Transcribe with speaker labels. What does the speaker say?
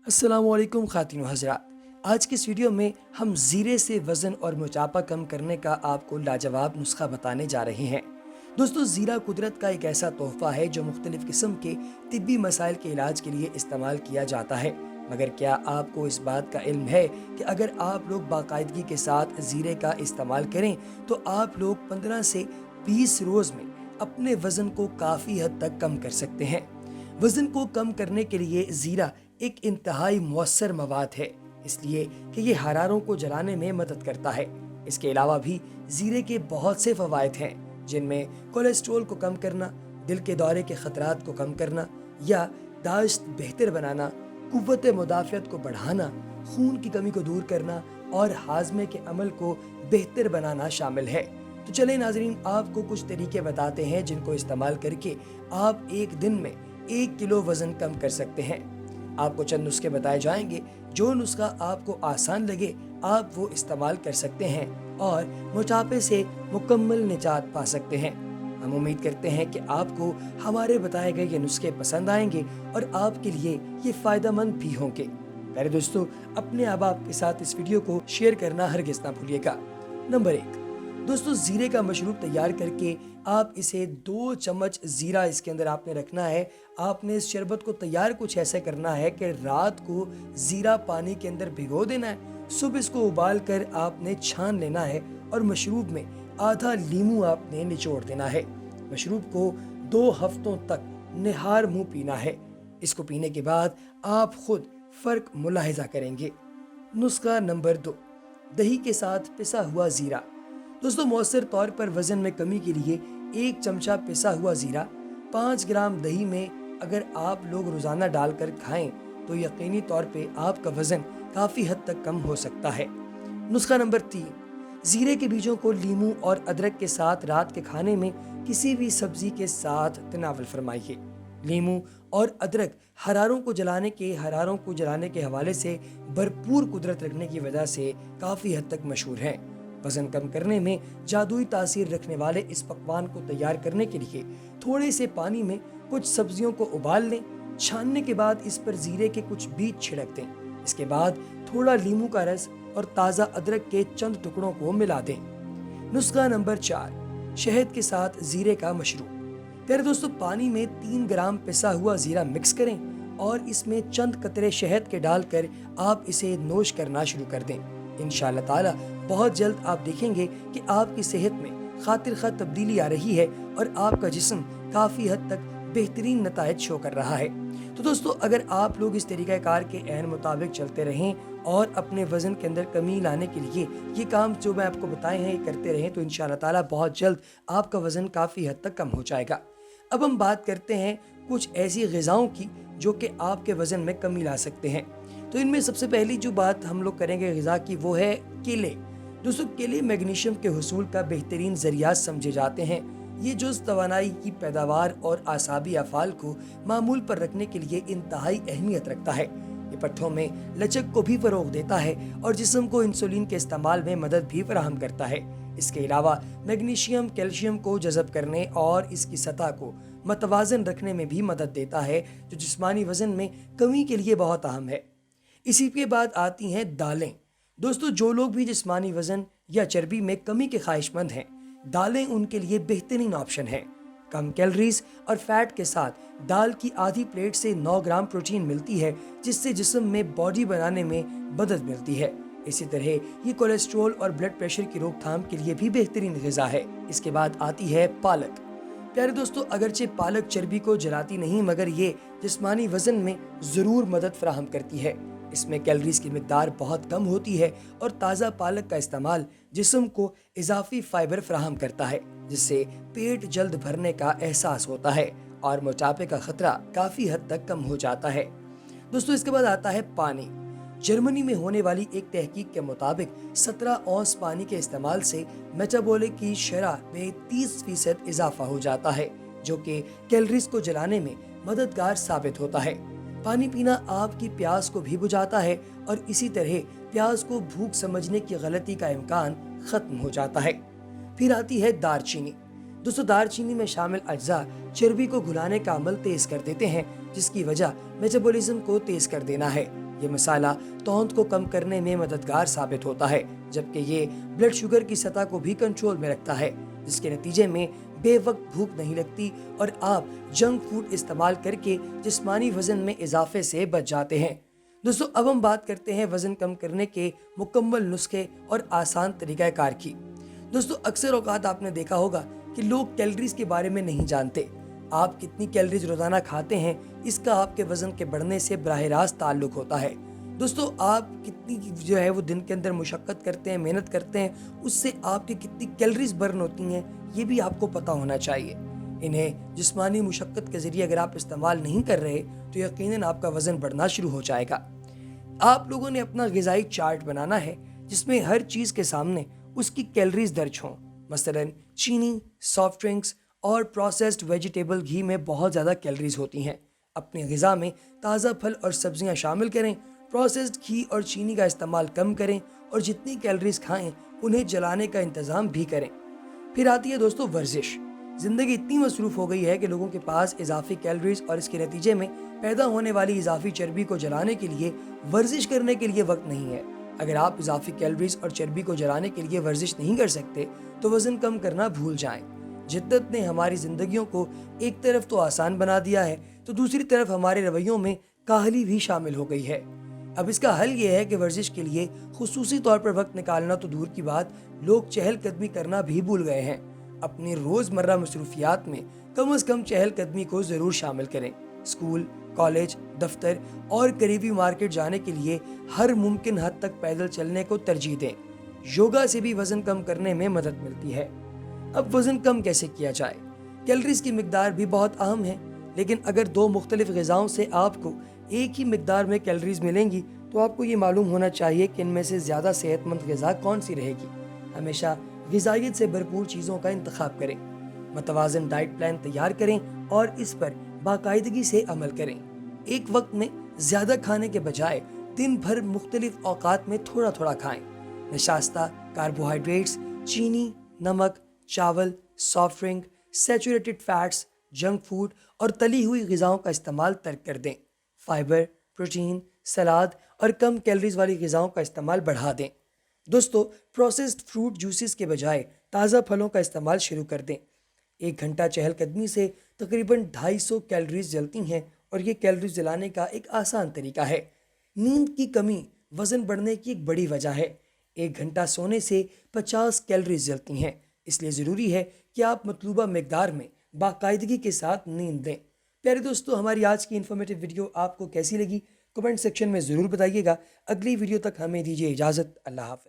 Speaker 1: अस्सलामुअलैकुम ख़ातिन व हज़रात। आज की इस वीडियो में हम ज़ीरे से वज़न और मोटापा कम करने का आपको लाजवाब नुस्खा बताने जा रहे हैं। दोस्तों, ज़ीरा कुदरत का एक ऐसा तोहफ़ा है जो मुख्तलिफ़ किस्म के तिब्बी मसाइल के इलाज के लिए इस्तेमाल किया जाता है। मगर क्या आपको इस बात का इल्म है कि अगर आप लोग बाकायदगी के साथ ज़ीरे का इस्तेमाल करें तो आप लोग 15 से 20 रोज़ में अपने वज़न को काफ़ी हद तक कम कर सकते हैं। वज़न को कम करने के लिए ज़ीरा एक इंतहाई मौसर मवाद है, इसलिए कि ये हरारों को जलाने में मदद करता है। इसके अलावा भी ज़ीरे के बहुत से फ़वाइद हैं, जिनमें कोलेस्ट्रॉल को कम करना, दिल के दौरे के ख़तरात को कम करना, याददाश्त बेहतर बनाना, कुव्वत मुदाफ़ियत को बढ़ाना, खून की कमी को दूर करना और हाज़मे के अमल को बेहतर बनाना शामिल है। तो चलें नाज़रीन, आपको कुछ तरीके बताते हैं जिनको इस्तेमाल करके आप एक दिन में 1 किलो वज़न कम कर सकते हैं। आपको चंद नुस्खे बताए जाएंगे। जो नुस्खा आपको आसान लगे आप वो इस्तेमाल कर सकते हैं और मोटापे से मुकम्मल निजात पा सकते हैं। हम उम्मीद करते हैं कि आपको हमारे बताए गए ये नुस्खे पसंद आएंगे और आपके लिए ये फ़ायदेमंद भी होंगे। प्यारे दोस्तों, अपने अहबाब के साथ इस वीडियो को शेयर करना हरगिज़ ना भूलिएगा। नंबर 1, दोस्तों, ज़ीरे का मशरूब तैयार करके आप इसे 2 चम्मच ज़ीरा इसके अंदर आपने रखना है। आपने इस शरबत को तैयार कुछ ऐसे करना है कि रात को ज़ीरा पानी के अंदर भिगो देना है, सुबह इसको उबाल कर आपने छान लेना है और मशरूब में आधा लीमू आपने निचोड़ देना है। मशरूब को 2 हफ्तों तक निहार मुँह पीना है। इसको पीने के बाद आप खुद फ़र्क मुलाहिजा करेंगे। नुस्खा नंबर 2, दही के साथ पिसा हुआ ज़ीरा। दोस्तों, मौसर तौर पर वज़न में कमी के लिए 1 चमचा पिसा हुआ ज़ीरा 5 ग्राम दही में अगर आप लोग रोज़ाना डालकर खाएं तो यकीनी तौर पे आपका वज़न काफ़ी हद तक कम हो सकता है। नुस्खा नंबर 3, ज़ीरे के बीजों को लीमू और अदरक के साथ रात के खाने में किसी भी सब्ज़ी के साथ तनावल फरमाइए। लीमू और अदरक हरारों को जलाने के हवाले से भरपूर कुदरत रखने की वजह से काफ़ी हद तक मशहूर हैं। वज़न कम करने में जादुई तासीर रखने वाले इस पकवान को तैयार करने के लिए थोड़े से पानी में कुछ सब्जियों को उबाल लें। छानने के बाद इस पर ज़ीरे के कुछ बीज छिड़क दें। इसके बाद थोड़ा लीमू का रस और ताज़ा अदरक के चंद टुकड़ों को मिला दें। नुस्खा नंबर 4, शहद के साथ ज़ीरे का मशरूब। प्यारे दोस्तों, पानी में 3 ग्राम पिसा हुआ ज़ीरा मिक्स करें और इसमें चंद कतरे शहद के डालकर आप इसे नोश करना शुरू कर दें। इंशाअल्लाह ताला बहुत जल्द आप देखेंगे कि आपकी सेहत में खातिर खा तब्दीली आ रही है और आपका जिस्म काफ़ी हद तक बेहतरीन नतायज शो कर रहा है। तो दोस्तों, अगर आप लोग इस तरीक़ाकार के एहन मुताबिक चलते रहें और अपने वज़न के अंदर कमी लाने के लिए ये काम जो मैं आपको बताए हैं ये करते रहें तो इंशाअल्लाह ताला बहुत जल्द आपका वज़न काफ़ी हद तक कम हो जाएगा। अब हम बात करते हैं कुछ ऐसी ग़िज़ाओं की जो कि आपके वज़न में कमी ला सकते हैं। तो इनमें सबसे पहली जो बात हम लोग करेंगे ग़िज़ा की वो है केले। दोस्तों, केले मैग्नीशियम के हुसूल का बेहतरीन ज़रिया समझे जाते हैं। ये जुज़ तवानाई की पैदावार और आसाबी अफ़ाल को मामूल पर रखने के लिए इंतहाई अहमियत रखता है। ये पट्ठों में लचक को भी फ़रोग़ देता है और जिस्म को इंसुलिन के इस्तेमाल में मदद भी फराहम करता है। इसके अलावा मैग्नीशियम कैल्शियम को जज़ब करने और इसकी सतह को मतवाज़न रखने में भी मदद देता है, जो जिस्मानी वज़न में कमी के लिए बहुत अहम है। इसी के बाद आती हैं दालें। दोस्तों, जो लोग भी जिस्मानी वज़न या चर्बी में कमी के ख्वाहिशमंद हैं, दालें उनके लिए बेहतरीन ऑप्शन है। कम कैलोरीज और फैट के साथ दाल की आधी प्लेट से 9 ग्राम प्रोटीन मिलती है, जिससे जिस्म में बॉडी बनाने में मदद मिलती है। इसी तरह ये कोलेस्ट्रॉल और ब्लड प्रेशर की रोकथाम के लिए भी बेहतरीन ग़िज़ा है। इसके बाद आती है पालक। प्यारे दोस्तों, अगरचे पालक चर्बी को जलाती नहीं मगर ये जिस्मानी वज़न में ज़रूर मदद फराहम करती है। इसमें कैलोरीज की मिकदार बहुत कम होती है और ताज़ा पालक का इस्तेमाल जिस्म को इजाफी फाइबर फराहम करता है, जिससे पेट जल्द भरने का एहसास होता है और मोटापे का खतरा काफ़ी हद तक कम हो जाता है। दोस्तों, इसके बाद आता है पानी। जर्मनी में होने वाली एक तहकीक के मुताबिक 17 औंस पानी के इस्तेमाल से मेटाबॉलिक की शरह में 30% इजाफा हो जाता है, जो कि कैलोरीज को जलाने में मददगार साबित होता है। पानी पीना आपकी प्यास को भी बुझाता है और इसी तरह प्यास को भूख समझने की गलती का इम्कान खत्म हो जाता है। फिर आती है दारचीनी। दोस्तों, दारचीनी में शामिल अज्जा चर्बी को घुलाने का अमल तेज कर देते हैं, जिसकी वजह मेटाबॉलिज्म को तेज कर देना है। ये मसाला तौंद को कम करने में मददगार साबित होता है, जबकि ये ब्लड शुगर की सतह को भी कंट्रोल में रखता है, जिसके नतीजे में बेवक्त भूख नहीं लगती और आप जंक फूड इस्तेमाल करके जिस्मानी वजन में इजाफे से बच जाते हैं। दोस्तों, अब हम बात करते हैं वजन कम करने के मुकम्मल नुस्खे और आसान तरीक़ाकार की। दोस्तों, अक्सर औकात आपने देखा होगा कि लोग कैलोरीज के बारे में नहीं जानते। आप कितनी कैलोरीज रोजाना खाते हैं, इसका आपके वजन के बढ़ने से बराह रास्त ताल्लुक होता है। दोस्तों, आप कितनी जो है वो दिन के अंदर मुशक्क़त करते हैं, मेहनत करते हैं, उससे आपकी कितनी कैलोरीज बर्न होती हैं, ये भी आपको पता होना चाहिए। इन्हें जिस्मानी मुशक्क़त के ज़रिए अगर आप इस्तेमाल नहीं कर रहे तो यकीनन आपका वज़न बढ़ना शुरू हो जाएगा। आप लोगों ने अपना ग़िज़ाई चार्ट बनाना है जिसमें हर चीज़ के सामने उसकी कैलोरीज दर्ज हों। मसलन चीनी, सॉफ्ट ड्रिंक्स और प्रोसेस्ड वेजिटेबल घी में बहुत ज़्यादा कैलोरीज होती हैं। अपनी ग़िज़ा में ताज़ा फल और सब्जियां शामिल करें, प्रोसेस्ड घी और चीनी का इस्तेमाल कम करें और जितनी कैलोरीज खाएं उन्हें जलाने का इंतज़ाम भी करें। फिर आती है दोस्तों वर्जिश। ज़िंदगी इतनी मसरूफ़ हो गई है कि लोगों के पास इजाफी कैलोरीज और इसके नतीजे में पैदा होने वाली इजाफी चर्बी को जलाने के लिए वर्जिश करने के लिए वक्त नहीं है। अगर आप इजाफी कैलोरीज और चर्बी को जलाने के लिए वर्जिश नहीं कर सकते तो वज़न कम करना भूल जाएं। जिद्दत ने हमारी ज़िंदगियों को एक तरफ तो आसान बना दिया है तो दूसरी तरफ हमारे रवैयों में काहली भी शामिल हो गई है। अब इसका हल ये है कि वर्जिश के लिए खुसूसी तौर पर वक्त निकालना तो दूर की बात, लोग चहलकदमी करना भी भूल गए हैं। अपनी रोज़मर्रा मसरूफियात में कम से कम चहलकदमी को ज़रूर शामिल करें। स्कूल, कॉलेज, दफ्तर और करीबी मार्केट जाने के लिए हर मुमकिन हद तक पैदल चलने को तरजीह दें। योगा से भी वज़न कम करने में मदद मिलती है। अब वज़न कम कैसे किया जाए? कैलोरीज की मिकदार भी बहुत अहम है, लेकिन अगर दो मुख्तलिफ ग़िज़ाओं से आपको एक ही मिकदार में कैलोरीज मिलेंगी तो आपको ये मालूम होना चाहिए कि इनमें से ज़्यादा सेहतमंद ग़िज़ा कौन सी रहेगी। हमेशा ग़िज़ाइयत से भरपूर चीज़ों का इंतखाब करें, मतवाज़न डाइट प्लान तैयार करें और इस पर बाकायदगी से अमल करें। एक वक्त में ज़्यादा खाने के बजाय दिन भर मुख्तलिफ औकात में थोड़ा थोड़ा खाएं। नशास्ता, कार्बोहाइड्रेट्स, चीनी, नमक, चावल, soft drink, saturated fats, junk food और तली हुई ग़िज़ाओं का इस्तेमाल तर्क कर दें। फाइबर, प्रोटीन, सलाद और कम कैलोरीज वाली ग़िज़ाओं का इस्तेमाल बढ़ा दें। दोस्तों, प्रोसेस्ड फ्रूट जूसेस के बजाय ताज़ा फलों का इस्तेमाल शुरू कर दें। 1 घंटा चहलकदमी से तकरीबन 250 कैलोरीज जलती हैं और ये कैलोरीज जलाने का एक आसान तरीका है। नींद की कमी वज़न बढ़ने की एक बड़ी वजह है। 1 घंटा सोने से 50 कैलोरीज जलती हैं, इसलिए ज़रूरी है कि आप मतलूबा मिकदार में बाकायदगी के साथ नींद लें। प्यारे दोस्तों, हमारी आज की इन्फॉर्मेटिव वीडियो आपको कैसी लगी कमेंट सेक्शन में ज़रूर बताइएगा। अगली वीडियो तक हमें दीजिए इजाज़त। अल्लाह हाफ़िज़।